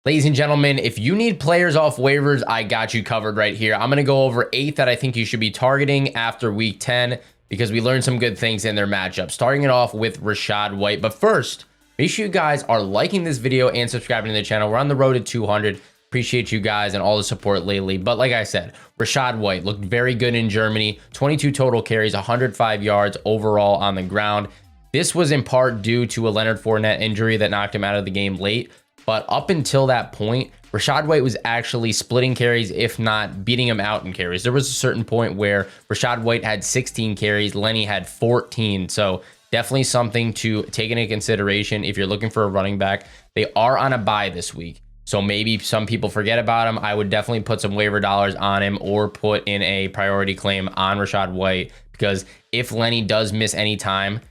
Ladies and gentlemen, if you need players off waivers, I got you covered right here. I'm going to go over 8 that I think you should be targeting after week 10 because we learned some good things in their matchup. Starting it off with Rachaad White. But first, make sure you guys are liking this video and subscribing to the channel. We're on the road to 200. Appreciate you guys and all the support lately. But like I said, Rachaad White looked very good in Germany. 22 total carries, 105 yards overall on the ground. This was in part due to a Leonard Fournette injury that knocked him out of the game late. But up until that point, Rachaad White was actually splitting carries, if not beating him out in carries. There was a certain point where Rachaad White had 16 carries, Lenny had 14. So definitely something to take into consideration if you're looking for a running back. They are on a bye this week, so maybe some people forget about him. I would definitely put some waiver dollars on him or put in a priority claim on Rachaad White, because if Lenny does miss any time,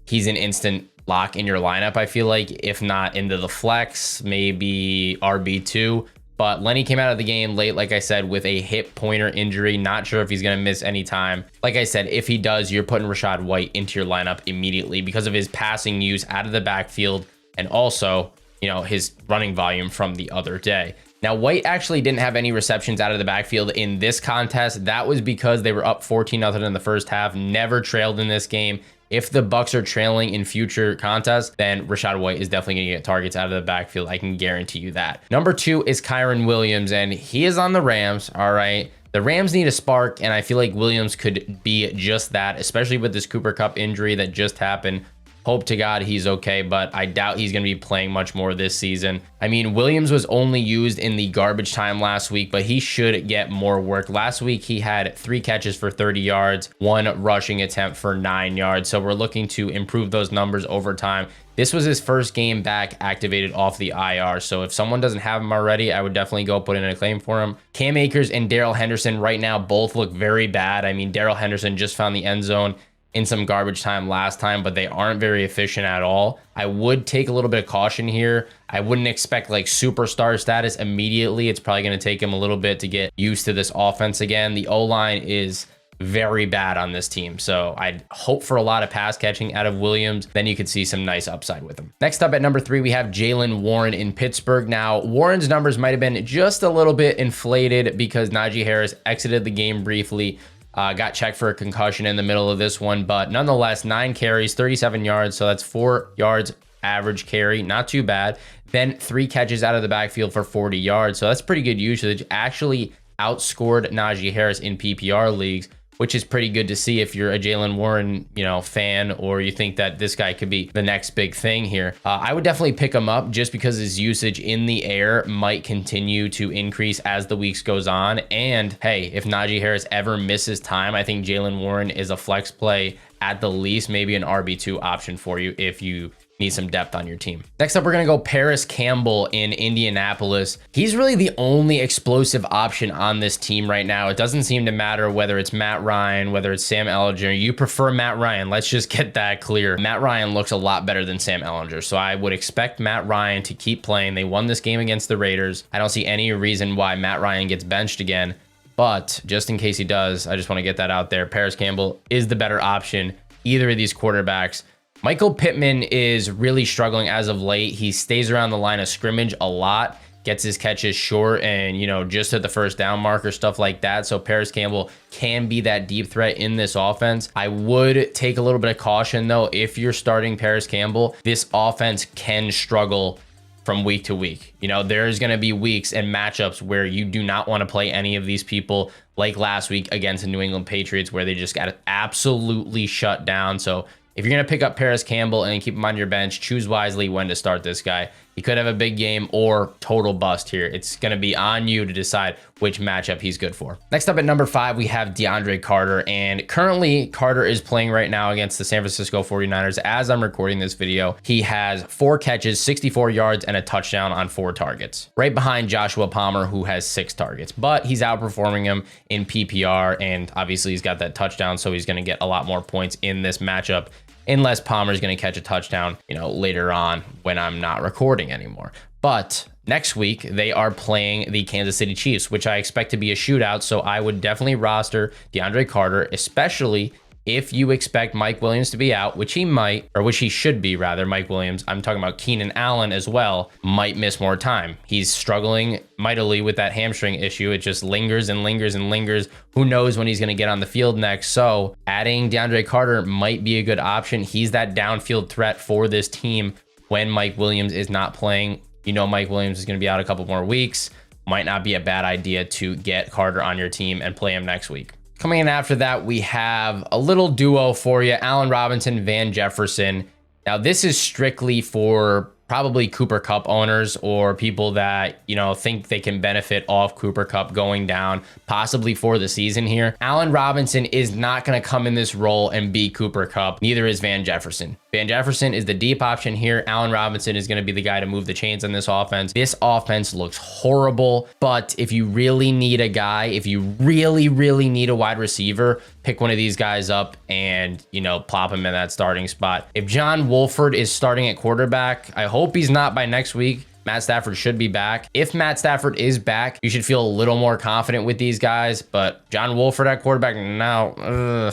he's an instant lock in your lineup, I feel like, if not into the flex, maybe RB2. But Lenny came out of the game late, like I said, with a hip pointer injury. Not sure if he's going to miss any time. Like I said, if he does, you're putting Rachaad White into your lineup immediately because of his passing use out of the backfield and also, you know, his running volume from the other day. Now, White actually didn't have any receptions out of the backfield in this contest. That was because they were up 14-0 in the first half, never trailed in this game. If the Bucs are trailing in future contests, then Rachaad White is definitely going to get targets out of the backfield. I can guarantee you that. Number 2 is KYREN Williams, and he is on the Rams. All right. The Rams need a spark, and I feel like Williams could be just that, especially with this Cooper Kupp injury that just happened. Hope to God he's okay, but I doubt he's going to be playing much more this season. I mean, Williams was only used in the garbage time last week, but he should get more work. Last week, he had 3 catches for 30 yards, 1 rushing attempt for 9 yards. So we're looking to improve those numbers over time. This was his first game back activated off the IR. So if someone doesn't have him already, I would definitely go put in a claim for him. Cam Akers and Darrell Henderson right now both look very bad. I mean, Darrell Henderson just found the end zone in some garbage time last time, but they aren't very efficient at all. I would take a little bit of caution here. I wouldn't expect like superstar status immediately. It's probably going to take him a little bit to get used to this offense again. The O-line is very bad on this team, so I'd hope for a lot of pass catching out of Williams. Then you could see some nice upside with him. Next up at number 3, we have Jaylen Warren in Pittsburgh. Now, Warren's numbers might have been just a little bit inflated because Najee Harris exited the game briefly. Got checked for a concussion in the middle of this one, but nonetheless, 9 carries, 37 yards. So that's 4 yards average carry. Not too bad. Then 3 catches out of the backfield for 40 yards. So that's pretty good usage. Actually outscored Najee Harris in PPR leagues, which is pretty good to see if you're a Jaylen Warren, you know, fan, or you think that this guy could be the next big thing here. I would definitely pick him up just because his usage in the air might continue to increase as the weeks goes on. And hey, if Najee Harris ever misses time, I think Jaylen Warren is a flex play at the least, maybe an RB2 option for you if you need some depth on your team. Next up, we're going to go Parris Campbell in Indianapolis. He's really the only explosive option on this team right now. It doesn't seem to matter whether it's Matt Ryan, whether it's Sam Ehlinger. You prefer Matt Ryan. Let's just get that clear. Matt Ryan looks a lot better than Sam Ehlinger, so I would expect Matt Ryan to keep playing. They won this game against the Raiders. I don't see any reason why Matt Ryan gets benched again, but just in case he does, I just want to get that out there. Parris Campbell is the better option, either of these quarterbacks. Michael Pittman is really struggling as of late. He stays around the line of scrimmage a lot, gets his catches short and, you know, just at the first down marker, stuff like that. So Parris Campbell can be that deep threat in this offense. I would take a little bit of caution, though. If you're starting Parris Campbell, this offense can struggle from week to week. You know, there's going to be weeks and matchups where you do not want to play any of these people, like last week against the New England Patriots, where they just got absolutely shut down. So if you're going to pick up Parris Campbell and keep him on your bench, choose wisely when to start this guy. He could have a big game or total bust here. It's going to be on you to decide which matchup he's good for. Next up at number 5, we have DeAndre Carter. And currently, Carter is playing right now against the San Francisco 49ers. As I'm recording this video, he has 4 catches, 64 yards, and a touchdown on 4 targets. Right behind Joshua Palmer, who has 6 targets. But he's outperforming him in PPR, and obviously he's got that touchdown, so he's going to get a lot more points in this matchup, unless Palmer's going to catch a touchdown, you know, later on when I'm not recording anymore. But next week, they are playing the Kansas City Chiefs, which I expect to be a shootout. So I would definitely roster DeAndre Carter, especially If you expect Mike Williams to be out, which he might, or which he should be rather, Mike Williams, I'm talking about Keenan Allen as well, might miss more time. He's struggling mightily with that hamstring issue. It just lingers and lingers and lingers. Who knows when he's going to get on the field next? So adding DeAndre Carter might be a good option. He's that downfield threat for this team when Mike Williams is not playing. You know, Mike Williams is going to be out a couple more weeks. Might not be a bad idea to get Carter on your team and play him next week. Coming in after that, we have a little duo for you, Allen Robinson, Van Jefferson. Now, this is strictly for probably Cooper Kupp owners or people that, you know, think they can benefit off Cooper Kupp going down, possibly for the season here. Allen Robinson is not going to come in this role and be Cooper Kupp. Neither is Van Jefferson. Van Jefferson is the deep option here. Allen Robinson is going to be the guy to move the chains on this offense. This offense looks horrible, but if you really need a guy, if you really need a wide receiver, pick one of these guys up and, you know, plop him in that starting spot. If John Wolford is starting at quarterback, I hope he's not by next week. Matt Stafford should be back. If Matt Stafford is back, you should feel a little more confident with these guys, but John Wolford at quarterback, now,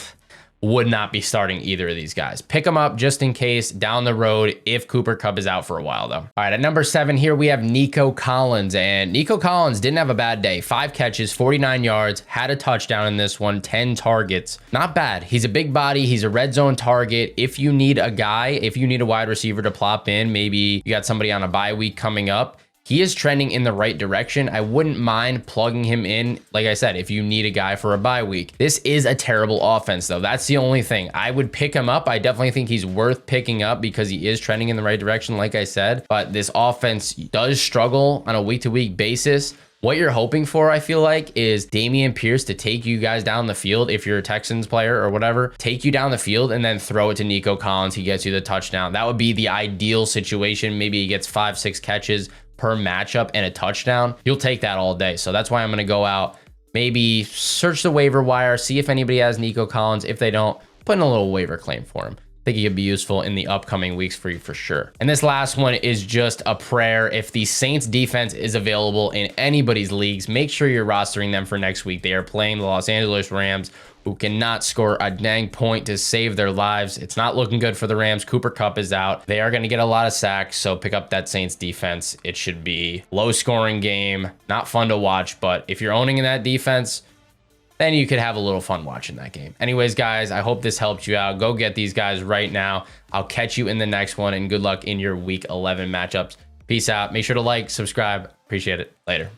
would not be starting either of these guys. Pick them up just in case down the road if Cooper Kupp is out for a while, though. All right, at number 7 here, we have Nico Collins. And Nico Collins didn't have a bad day. 5 catches, 49 yards, had a touchdown in this one, 10 targets. Not bad. He's a big body. He's a red zone target. If you need a guy, if you need a wide receiver to plop in, maybe you got somebody on a bye week coming up, he is trending in the right direction. I wouldn't mind plugging him in, like I said, if you need a guy for a bye week. This is a terrible offense, though. That's the only thing. I would pick him up. I definitely think he's worth picking up because he is trending in the right direction, like I said. But this offense does struggle on a week-to-week basis. What you're hoping for, I feel like, is Dameon Pierce to take you guys down the field. If you're a Texans player or whatever, take you down the field and then throw it to Nico Collins. He gets you the touchdown. That would be the ideal situation. Maybe he gets 5-6 catches per matchup and a touchdown. You'll take that all day. So that's why I'm going to go out, maybe search the waiver wire, see if anybody has Nico Collins. If they don't, put in a little waiver claim for him. I think he could be useful in the upcoming weeks for you for sure. And this last one is just a prayer. If the Saints defense is available in anybody's leagues, make sure you're rostering them for next week. They are playing the Los Angeles Rams, who cannot score a dang point to save their lives. It's not looking good for the Rams. Cooper Kupp is out. They are going to get a lot of sacks, so pick up that Saints defense. It should be low scoring game, not fun to watch, but if you're owning in that defense, then you could have a little fun watching that game. Anyways, guys, I hope this helped you out. Go get these guys right now. I'll catch you in the next one, and good luck in your Week 11 matchups. Peace out. Make sure to like, subscribe. Appreciate it. Later.